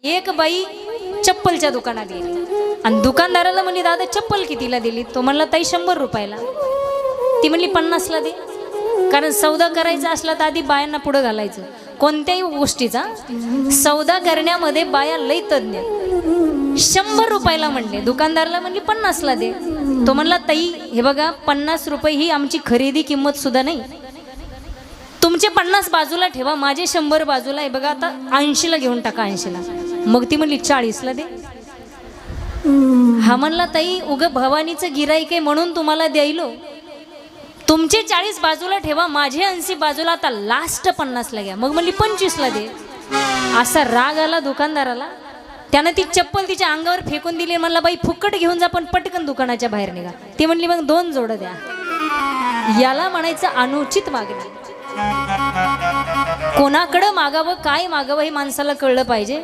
एक बाई चप्पलच्या दुकानात गेली आणि दुकानदाराला म्हणली, दादा चप्पल कितीला दिली? तो म्हणला, ताई 100 रुपयाला. ती म्हणली 50 ला दे. कारण सौदा करायचा असला तर आधी बायांना पुढे घालायचं. कोणत्याही गोष्टीचा सौदा करण्यामध्ये बाया लई तज्ञ. 100 रुपयाला म्हणले, दुकानदाराला म्हणली 50 ला दे. तो म्हणला, ताई हे बघा 50 रुपये ही आमची खरेदी किंमत सुद्धा नाही. तुमचे 50 बाजूला ठेवा, माझे 100 बाजूला. हे बघा आता 80 ला घेऊन टाका, 80 ला. मग ती म्हणली 40 ला दे. हा म्हणला, ताई उग भवानीचं गिराईक आहे म्हणून तुम्हाला द्यायलो. तुमचे 40 बाजूला ठेवा, माझे 80 बाजूला. आता लास्ट 50 ला घ्या. मग म्हणली 25 ला दे. असा राग आला दुकानदाराला. त्यानं ती चप्पल तिच्या अंगावर फेकून दिली. म्हणला, बाई फुकट घेऊन जा पण पटकन दुकानाच्या बाहेर निघा. ती म्हणली, मग 2 जोड द्या. याला म्हणायचं अनुचित मागणी. कोणाकडं मागावं, काय मागावं हे माणसाला कळलं पाहिजे.